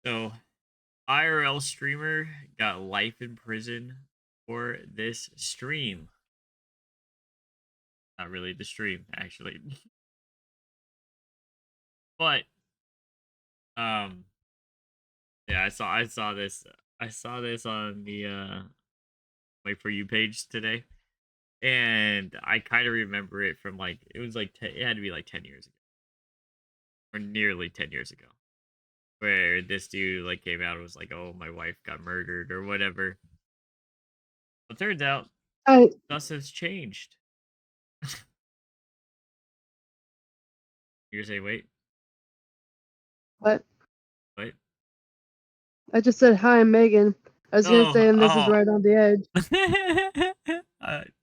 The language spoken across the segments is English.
So, IRL streamer got life in prison for this stream. Not really the stream, actually. But yeah, I saw this on the like For You page today. And I kind of remember it from like it was like it had to be like 10 years ago or nearly 10 years ago where this dude like came out and was like, "Oh, my wife got murdered" or whatever. But turns out I stuff has changed. You're saying, wait, what? what? I just said hi, I'm Megan. I was gonna Oh, say, and this is oh. right on the edge.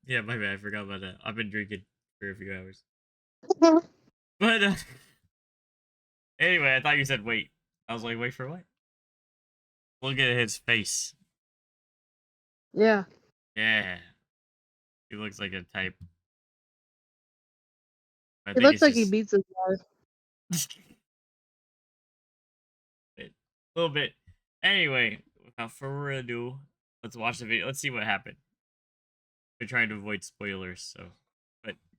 Yeah, my bad. I forgot about that. I've been drinking for a few hours. But anyway, I thought you said wait. I was like, wait for what? Look at his face. Yeah, Yeah, he looks like a type. I he think looks it's like he just beats his wife. a little bit. Anyway, without further ado, let's watch the video. Let's see what happened. We're trying to avoid spoilers, so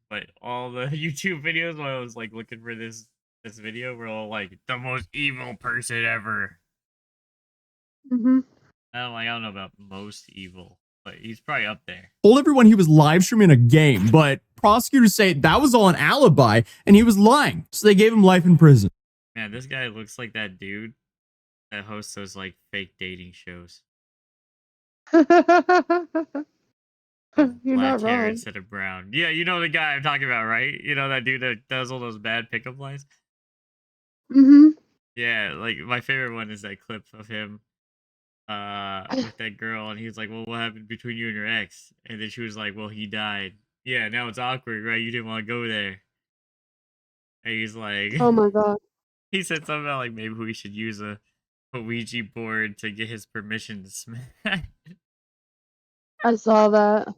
but all the YouTube videos when I was like looking for this video were all like the most evil person ever. Mm-hmm. I don't know about most evil, but he's probably up there. Told everyone he was live streaming a game, but prosecutors say that was all an alibi and he was lying, so they gave him life in prison. Man, this guy looks like that dude that hosts those like fake dating shows. You're Black not hair wrong. instead of brown. Yeah, you know the guy I'm talking about, right? You know that dude that does all those bad pickup lines? Mm-hmm. Yeah, like my favorite one is that clip of him with that girl and he's like, "Well, what happened between you and your ex?" And then she was like, "Well, he died." Yeah, now it's awkward, right? You didn't want to go there. And he's like Oh my god. he said something about like maybe we should use a Ouija board to get his permission to smack. I saw that.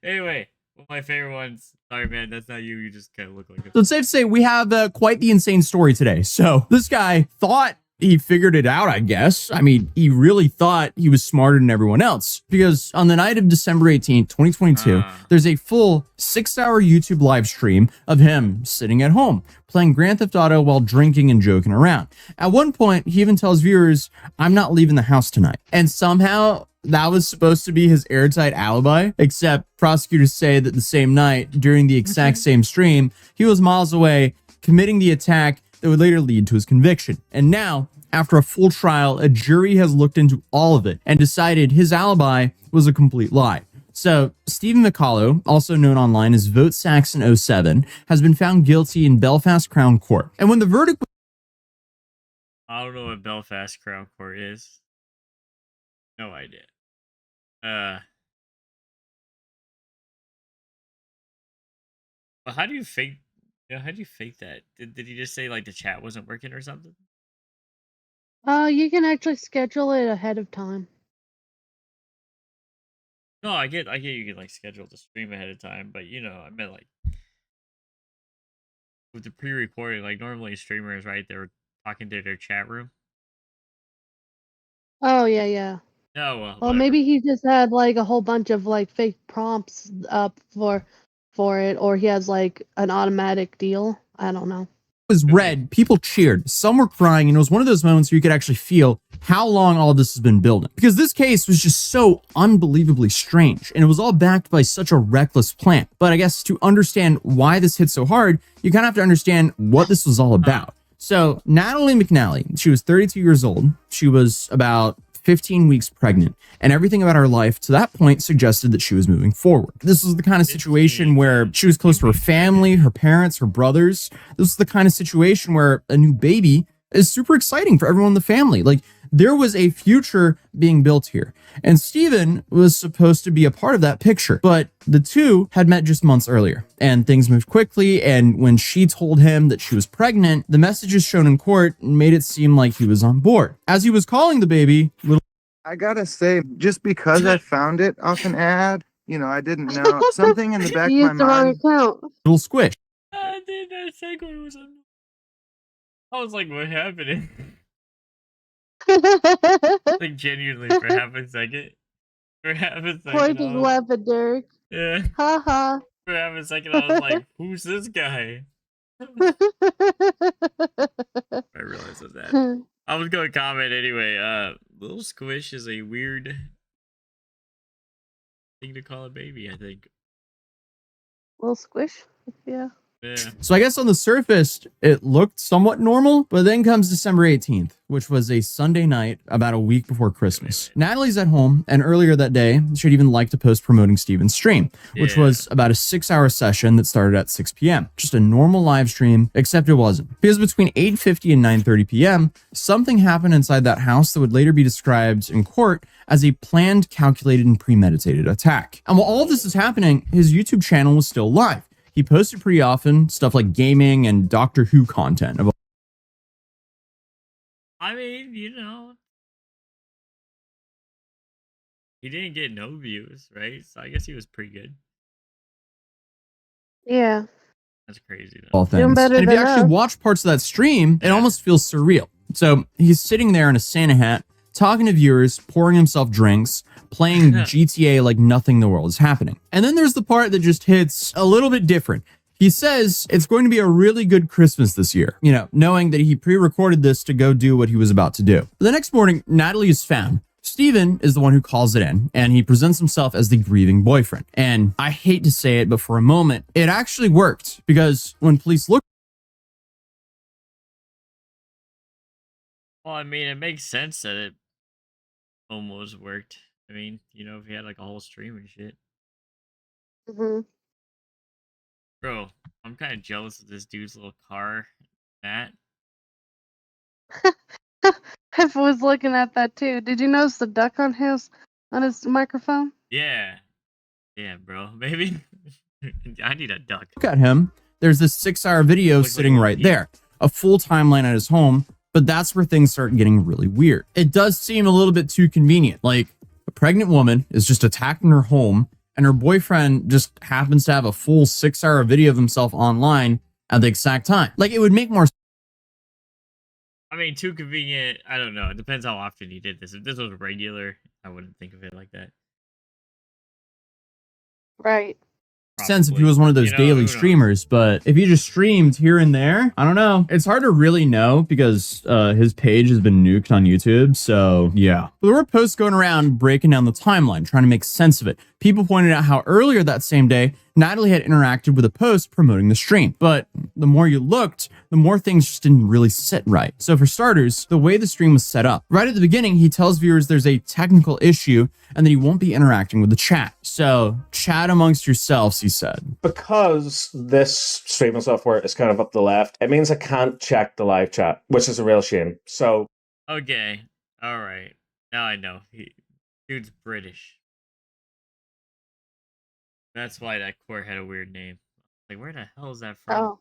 Anyway, one of my favorite ones. Sorry, man, that's not you. You just kind of look like it. So it's safe to say we have quite the insane story today. So this guy thought he figured it out, I guess. I mean, he really thought he was smarter than everyone else because on the night of December 18th, 2022, there's a full 6-hour YouTube live stream of him sitting at home playing Grand Theft Auto while drinking and joking around. At one point, he even tells viewers, "I'm not leaving the house tonight." And somehow that was supposed to be his airtight alibi, except prosecutors say that the same night, during the exact same stream, he was miles away committing the attack that would later lead to his conviction. And now, after a full trial, a jury has looked into all of it and decided his alibi was a complete lie. So, Stephen McCullough, also known online as Vote Saxon 07, has been found guilty in Belfast Crown Court. And when the verdict I don't know what Belfast Crown Court is. No idea. But how do you fake? How do you fake that? Did he just say like the chat wasn't working or something? You can actually schedule it ahead of time. No, I get you can like schedule the stream ahead of time, but I meant like with the pre-recording. Like normally streamers, right? They're talking to their chat room. Oh yeah, yeah. No, Well, whatever. maybe he just had like a whole bunch of like fake prompts up for it, or he has like an automatic deal. I don't know. was read, people cheered, some were crying, and it was one of those moments where you could actually feel how long all this has been building. Because this case was just so unbelievably strange, and it was all backed by such a reckless plan. But I guess to understand why this hit so hard, you kind of have to understand what this was all about. So Natalie McNally, she was 32 years old. She was about 15 weeks pregnant, and everything about her life to that point suggested that she was moving forward. This was the kind of situation where she was close to her family, her parents, her brothers. This was the kind of situation where a new baby is super exciting for everyone in the family. Like, there was a future being built here, and Steven was supposed to be a part of that picture, but the two had met just months earlier, and things moved quickly. And when she told him that she was pregnant, the messages shown in court made it seem like he was on board. As he was calling the baby, I gotta say, just because I found it off an ad, I didn't know something in the back of my used the wrong mind. account. little squish. Dude, that segue was. I was like, what happened? Like genuinely for half a second. For half a Poor second, just laughing, Derek. yeah. Ha ha. For half a second, I was like, "Who's this guy?" I realized it was that. I was going to comment anyway. Little Squish is a weird thing to call a baby. I think. Little squish. Yeah. Yeah. So I guess on the surface, it looked somewhat normal, but then comes December 18th, which was a Sunday night about a week before Christmas. Natalie's at home, and earlier that day, she'd even liked to post promoting Steven's stream, which was about a 6-hour session that started at 6 p.m. Just a normal live stream, except it wasn't. Because between 8:50 and 9:30 p.m., something happened inside that house that would later be described in court as a planned, calculated, and premeditated attack. And while all of this is happening, his YouTube channel was still live. He posted pretty often stuff like gaming and Doctor Who content. I mean, he didn't get no views, right? So I guess he was pretty good. Yeah. That's crazy though. All Doing things. better And if you than actually us. watch parts of that stream, it almost feels surreal. So he's sitting there in a Santa hat, talking to viewers, pouring himself drinks, playing GTA like nothing in the world is happening. And then there's the part that just hits a little bit different. He says it's going to be a really good Christmas this year, knowing that he pre-recorded this to go do what he was about to do. The next morning, Natalie is found. Steven is the one who calls it in, and he presents himself as the grieving boyfriend. And I hate to say it, but for a moment, it actually worked, because when police looked. Well, I mean, it makes sense that it almost worked. I mean, if he had like a whole stream and shit. Mm-hmm. Bro, I'm kind of jealous of this dude's little car, Matt. I was looking at that too. Did you notice the duck on his microphone? Yeah. Yeah, bro. Maybe I need a duck. Look at him. There's this 6-hour video Looks like sitting a right monkey. there. A full timeline at his home, but that's where things start getting really weird. It does seem a little bit too convenient. Like, a pregnant woman is just attacked in her home, and her boyfriend just happens to have a full 6-hour video of himself online at the exact time. Like, it would make more. I mean, too convenient. I don't know. It depends how often he did this. If this was regular, I wouldn't think of it like that. Right. Sense if he was one of those who daily knows? streamers, but if he just streamed here and there, I don't know. It's hard to really know because his page has been nuked on YouTube. So yeah, but there were posts going around breaking down the timeline, trying to make sense of it. People pointed out how earlier that same day, Natalie had interacted with a post promoting the stream, but the more you looked, the more things just didn't really sit right. So for starters, the way the stream was set up, right at the beginning, he tells viewers there's a technical issue and that he won't be interacting with the chat. So chat amongst yourselves, he said. Because this streaming software is kind of up the left, it means I can't check the live chat, which is a real shame. So Okay. All right. Now I know. Dude's British. That's why that court had a weird name. Like, where the hell is that from? Oh.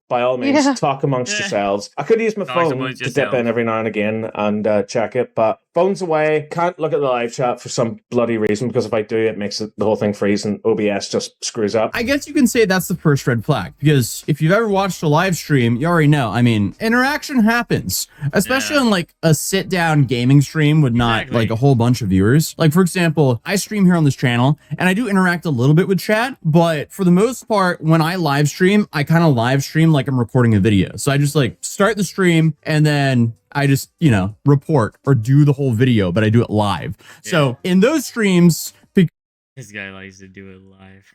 by all means, Yeah. talk amongst Yeah. yourselves. I could use my Talk phone amongst to dip in yourselves. every now and again and check it, but phone's away. Can't look at the live chat for some bloody reason, because if I do, it makes the whole thing freeze and OBS just screws up. I guess you can say that's the first red flag, because if you've ever watched a live stream, you already know. I mean, interaction happens, especially Yeah. on like a sit down gaming stream with not Exactly. like a whole bunch of viewers. Like, for example, I stream here on this channel and I do interact a little bit with chat, but for the most part, when I live stream, I kind of live stream like I'm recording a video. So I just like start the stream and then I just, report or do the whole video, but I do it live. Yeah. So in those streams, This guy likes to do it live.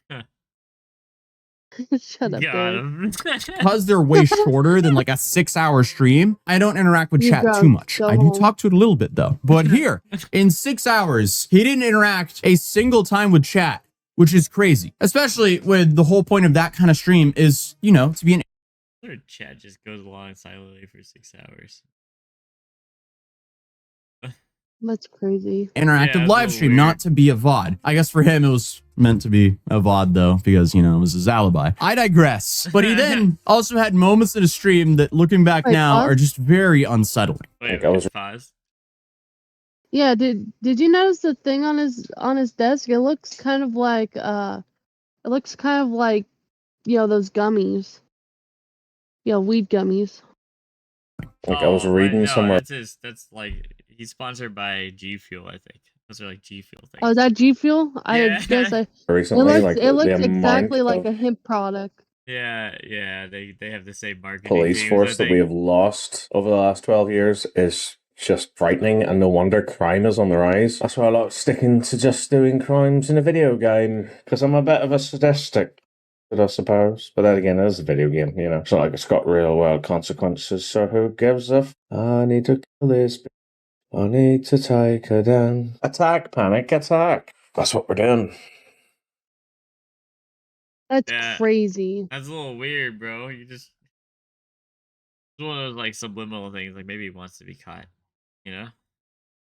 Shut up, Got Derek. him. because they're way shorter than like a 6-hour stream, I don't interact with You chat go- too much. go I do home. talk to it a little bit though. But here, in 6 hours, he didn't interact a single time with chat, which is crazy. Especially with the whole point of that kind of stream is, to be an Their chat just goes along silently for 6 hours. That's crazy. interactive Yeah, it's a live little stream, weird. not to be a VOD. I guess for him, it was meant to be a VOD though, because, it was his alibi. I digress. But he then also had moments in his stream that, looking back Wait, now, pause? are just very unsettling. Wait, think I was- pause. Yeah, did you notice the thing on his desk? It looks kind of like those gummies. Weed gummies. Like I was Oh, but reading no, somewhere. that's like he's sponsored by G Fuel, I think. Those are like G Fuel Oh, is things. that G Fuel? I Yeah. guess it Recently, looks like it the looks amount exactly like of a hemp product. Yeah, they have the same marketing police teams, I force that we think. have lost over the last 12 years is just frightening, and no wonder crime is on the rise. That's why I like sticking to just doing crimes in a video game, because I'm a bit of a sadistic, I suppose. But then again, it is a video game, you know. It's not like it's got real world consequences, so who gives a I need to kill this. I need to take her down. Attack, panic, attack. That's what we're doing. That's Yeah, crazy. that's a little weird, bro. It's one of those like subliminal things. Like maybe he wants to be caught, you know?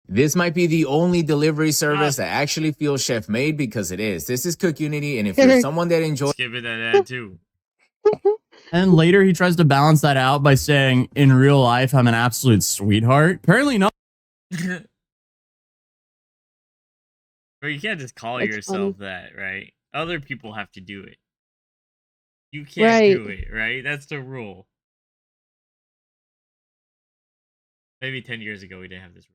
This might be the only delivery Ah, service that actually feels chef made, because it is. This is Cook Unity, and if you're someone that enjoys skipping that ad too. And later he tries to balance that out by saying, in real life, I'm an absolute sweetheart. Apparently not. But you can't just call That's funny. yourself that, right? Other people have to do it. You can't Right. do it, right? That's the rule. Maybe 10 years ago we didn't have this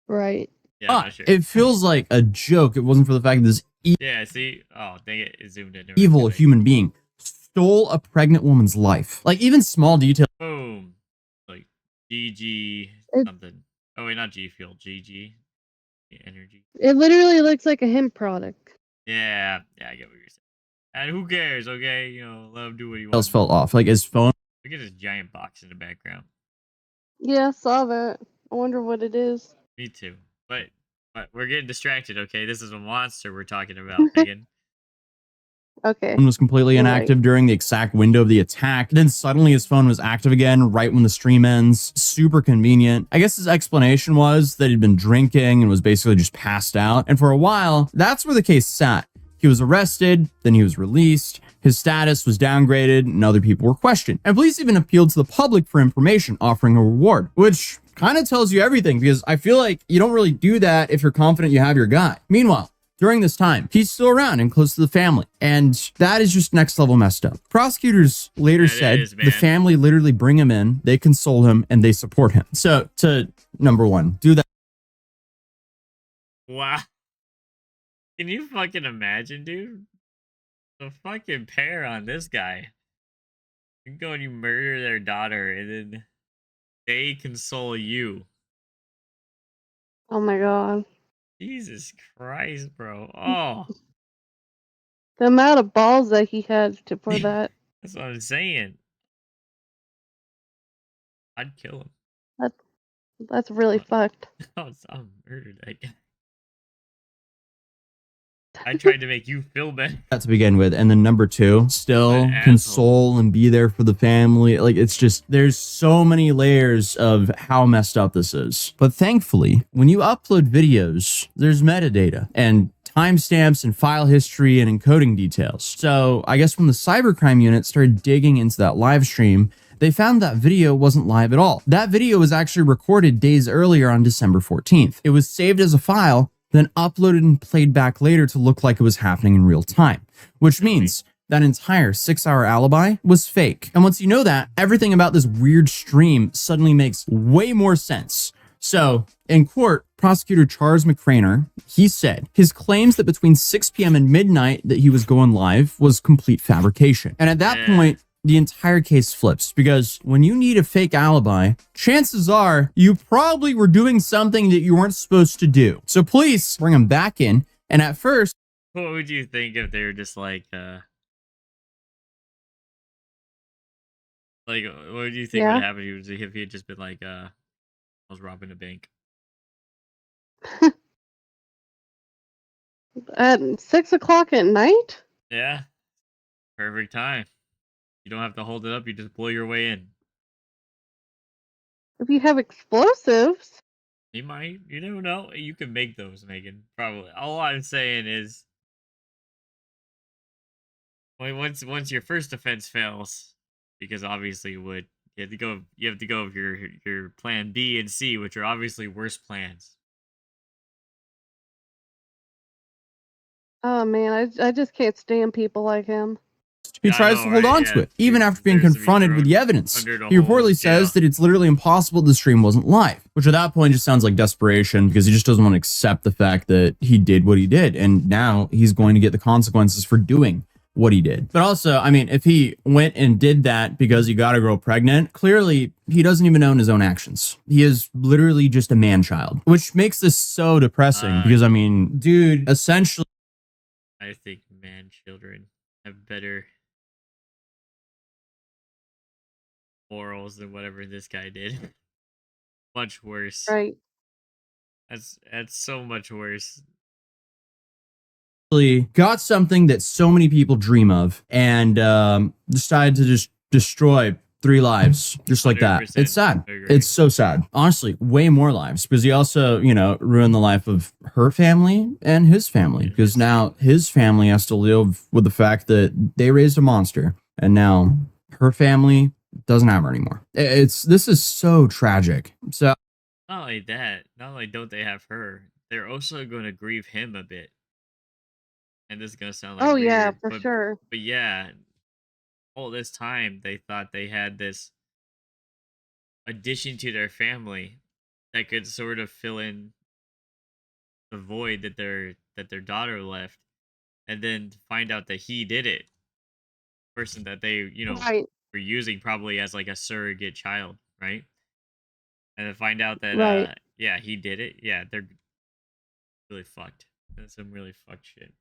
rule. Right. Yeah, I'm not sure. It feels like a joke. It wasn't for the fact that this Yeah, see? Oh, dang it. It zoomed in. evil human being stole a pregnant woman's life. Like even small details. Boom. Like GG It, something. Oh, wait, not G Fuel. GG. Energy. it literally looks like a hemp product. Yeah, I get what you're saying. And who cares, okay? You know, let him do what he wants. Fell off. Like his phone. Look at this giant box in the background. Yeah, I saw that. I wonder what it is. Me too. But we're getting distracted, okay? This is a monster we're talking about, Megan. Okay. Was completely You're inactive right. during the exact window of the attack. Then suddenly his phone was active again right when the stream ends. Super convenient. I guess his explanation was that he'd been drinking and was basically just passed out. And for a while, that's where the case sat. He was arrested, then he was released. His status was downgraded, and other people were questioned. And police even appealed to the public for information, offering a reward, which kind of tells you everything, because I feel like you don't really do that if you're confident you have your guy. Meanwhile, during this time, he's still around and close to the family. And that is just next level messed up. Prosecutors later said the family literally bring him in, they console him, and they support him. So to number one, do that. Wow. Can you fucking imagine, dude? The fucking pair on this guy. You go and you murder their daughter, and then they console you. Oh my god. Jesus Christ, bro. Oh. The amount of balls that he had for that. That's what I'm saying. I'd kill him. That's really fucked. I'll murder that guy. I tried to make you feel better. To begin with. And then number two, still console and be there for the family. Like it's just, there's so many layers of how messed up this is. But thankfully, when you upload videos, there's metadata and timestamps and file history and encoding details. So I guess when the cybercrime unit started digging into that live stream, they found that video wasn't live at all. That video was actually recorded days earlier on December 14th. It was saved as a file, then uploaded and played back later to look like it was happening in real time, which means that entire 6-hour alibi was fake. And once you know that, everything about this weird stream suddenly makes way more sense. So in court, prosecutor Charles McCraner, he said his claims that between 6 p.m. and midnight that he was going live was complete fabrication. And at that point, the entire case flips, because when you need a fake alibi, chances are you probably were doing something that you weren't supposed to do. So police bring him back in, and at first, what would you think if they were just like what would you think would happen if he had just been like, I was robbing a bank? At 6 o'clock at night? Yeah. Perfect time. You don't have to hold it up, you just blow your way in. If you have explosives. You might. You never know. You can make those, Megan. Probably. All I'm saying is, once your first offense fails, because obviously you have to go with your plan B and C, which are obviously worse plans. Oh man, I just can't stand people like him. He Yeah, I tries know, to hold right? on Yeah, to it, even after being deserves to be confronted with thrown the evidence. under the He whole reportedly jail. says that it's literally impossible the stream wasn't live, which at that point just sounds like desperation because he just doesn't want to accept the fact that he did what he did. And now he's going to get the consequences for doing what he did. But also, I mean, if he went and did that because he got a girl pregnant, clearly he doesn't even own his own actions. He is literally just a man child, which makes this so depressing because, I mean, dude, essentially. I think man children have better morals than whatever this guy did. Much worse. Right. That's so much worse. Got something that so many people dream of and decided to just destroy 3 lives just like that. 100% It's sad. agree. It's so sad. Honestly, way more lives because he also, you know, ruined the life of her family and his family because now his family has to live with the fact that they raised a monster and now her family doesn't have her anymore. This is so tragic. So Not only that, not only don't they have her, they're also going to grieve him a bit. And this is going to sound like Oh weird, yeah, for but sure. yeah, all this time they thought they had this addition to their family that could sort of fill in the void that their daughter left, and then find out that he did it. Person that they, Right. were using probably as like a surrogate child, right? And then find out that Right. yeah, he did it. Yeah, they're really fucked. That's some really fucked shit.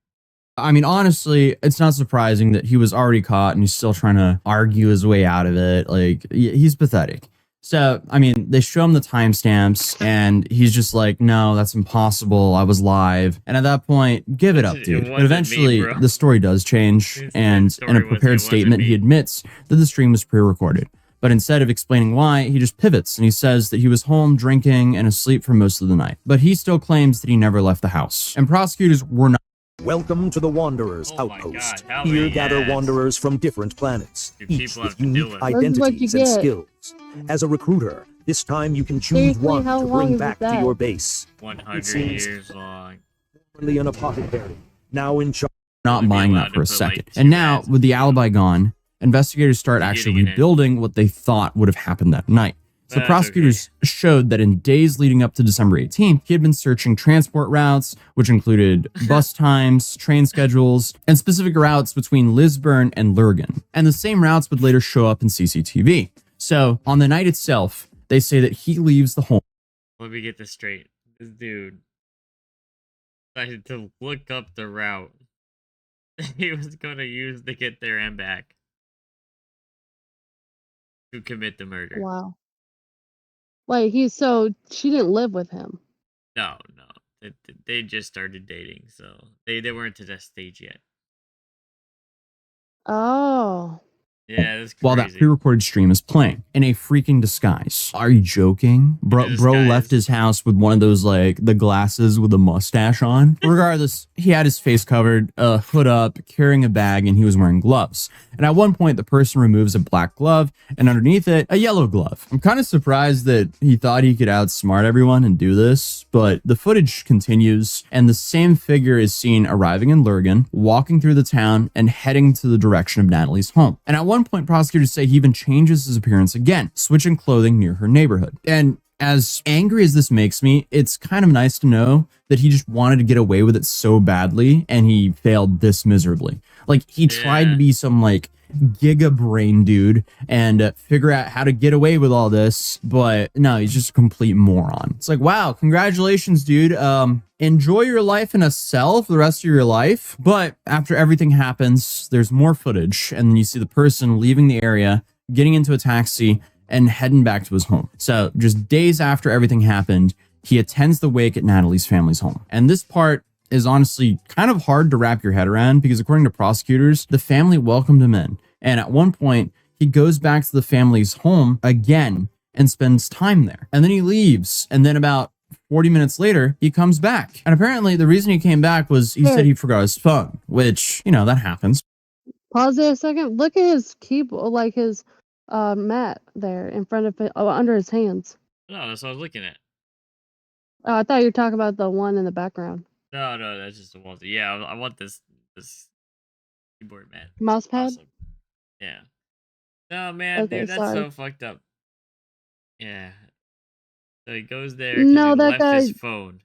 I mean, honestly, it's not surprising that he was already caught and he's still trying to argue his way out of it. Like, he's pathetic. So, I mean, they show him the timestamps and he's just like, no, that's impossible. I was live. And at that point, give it up, It dude. But wasn't me, eventually, bro. the story does change. This And story in a was- it prepared wasn't statement, he me. admits that the stream was pre recorded. But instead of explaining why, he just pivots and he says that he was home drinking and asleep for most of the night. But he still claims that he never left the house. And prosecutors were not. Welcome to the Wanderers Oh my Outpost. God, hell Here yes. gather wanderers from different planets, Dude, each people with have to do unique it. This is what you identities and get. skills. As a recruiter, this time you can choose Seriously, one how to long bring is back that? to your base. 100 seems- years long. Formerly an apothecary, now in charge. Not Would be buying allowed that to for a put, second. like, And 2 now, ads with the in. alibi gone, investigators start You're actually getting it. rebuilding what they thought would have happened that night. So That's prosecutors showed that in days leading up to December 18th, he had been searching transport routes, which included bus times, train schedules, and specific routes between Lisburn and Lurgan. And the same routes would later show up in CCTV. So on the night itself, they say that he leaves the home. Let me get this straight. This dude decided to look up the route he was going to use to get there and back to commit the murder. Wow. Wait, she didn't live with him. No. They just started dating, so they weren't to that stage yet. Oh. Yeah, that's crazy. While that pre-recorded stream is playing in a freaking disguise. Are you joking? Bro left his house with one of those, like, the glasses with a mustache on. Regardless, he had his face covered, hood up, carrying a bag, and he was wearing gloves. And at one point, the person removes a black glove, and underneath it, a yellow glove. I'm kind of surprised that he thought he could outsmart everyone and do this, but the footage continues, and the same figure is seen arriving in Lurgan, walking through the town, and heading to the direction of Natalie's home. And at one point, prosecutors say he even changes his appearance again, switching clothing near her neighborhood. And as angry as this makes me, it's kind of nice to know that he just wanted to get away with it so badly and he failed this miserably. Like, he tried to be some, like, giga brain dude and figure out how to get away with all this, but no, he's just a complete moron. It's like, wow, congratulations, dude. Enjoy your life in a cell for the rest of your life. But after everything happens, there's more footage, and then you see the person leaving the area, getting into a taxi, and heading back to his home. So just days after everything happened, he attends the wake at Natalie's family's home. And this part is honestly kind of hard to wrap your head around because according to prosecutors, the family welcomed him in. And at one point, he goes back to the family's home again and spends time there. And then he leaves. And then about 40 minutes later, he comes back. And apparently the reason he came back was he said he forgot his phone, which, you know, that happens. Pause there a second. Look at his keyboard, like his mat there in front of it, under his hands. No, that's what I was looking at. Oh, I thought you were talking about the one in the background. No, that's just the wall. Yeah, I want this Keyboard, man. Mouse pad? Awesome. Yeah. No, man, Okay, dude, that's sorry. so fucked up. Yeah. So he goes there because he No, left his phone.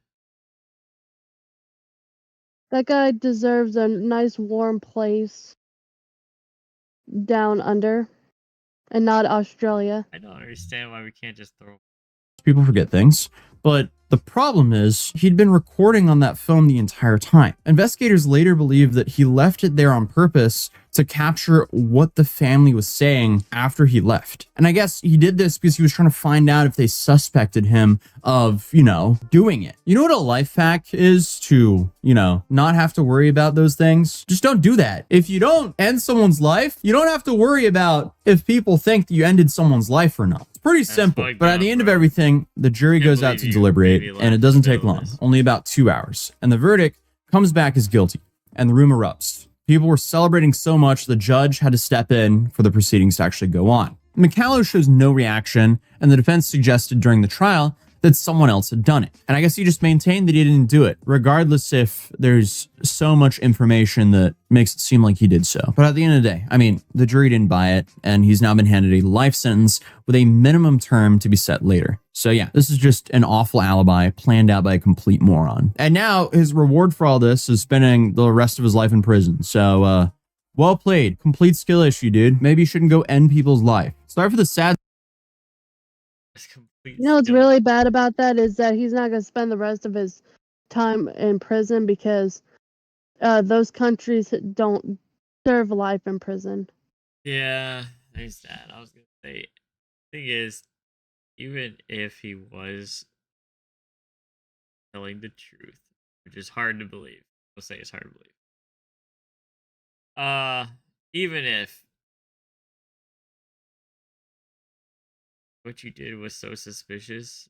that guy deserves a nice warm place down under and not Australia. I don't understand why we can't just throw. People forget things. But the problem is, he'd been recording on that phone the entire time. Investigators later believe that he left it there on purpose to capture what the family was saying after he left. And I guess he did this because he was trying to find out if they suspected him of, doing it. You know what a life hack is to, not have to worry about those things? Just don't do that. If you don't end someone's life, you don't have to worry about if people think that you ended someone's life or not. It's pretty simple. But at the end of everything, the jury goes out to deliberate, and it doesn't take long, only about 2 hours. And the verdict comes back as guilty, and the room erupts. People were celebrating so much, the judge had to step in for the proceedings to actually go on. McCallow shows no reaction, and the defense suggested during the trial that someone else had done it. And I guess he just maintained that he didn't do it, regardless if there's so much information that makes it seem like he did so. But at the end of the day, the jury didn't buy it, and he's now been handed a life sentence with a minimum term to be set later. So yeah, this is just an awful alibi planned out by a complete moron. And now his reward for all this is spending the rest of his life in prison. So, well played. Complete skill issue, dude. Maybe you shouldn't go end people's life. Sorry for the sad. You know what's really bad about that is that he's not going to spend the rest of his time in prison because those countries don't serve life in prison. Yeah, there's that. I was gonna say, thing is, even if he was telling the truth, which is hard to believe, we'll say it's hard to believe. Even if what you did was so suspicious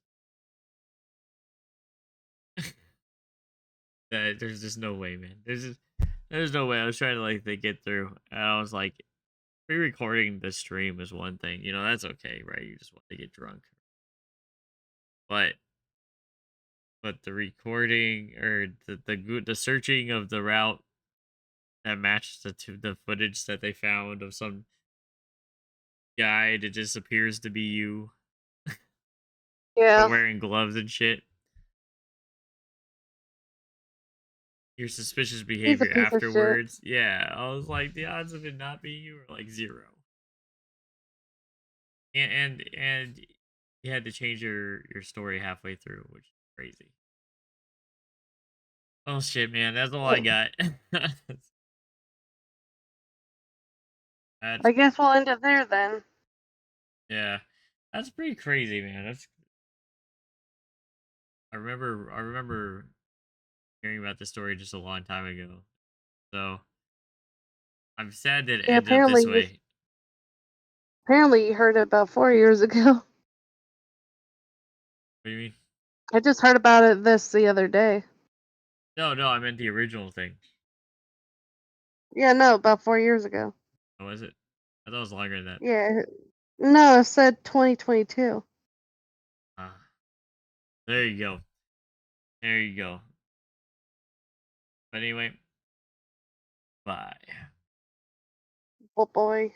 that there's just no way, man. There's no way. I was trying to think it through, and I was like, pre-recording the stream is one thing, that's okay, right? You just want to get drunk, but the recording or the searching of the route that matched the footage that they found of some guy that just appears to be you, but Yeah. wearing gloves and shit. Your suspicious He's a behavior piece of shit. afterwards. Yeah, I was like, the odds of it not being you are like 0. And you had to change your story halfway through, which is crazy. Oh shit, man, that's all I got. I guess we'll end it there then. Yeah, that's pretty crazy, man. I remember hearing about this story just a long time ago. So I'm sad that it ended up this way. Apparently you heard it about 4 years ago. What do you mean? I just heard about it the other day. No, I meant the original thing. Yeah, no, about 4 years ago. Oh, was it? I thought it was longer than that. Yeah. No, it said 2022. There you go. There you go. But anyway, bye. Oh boy.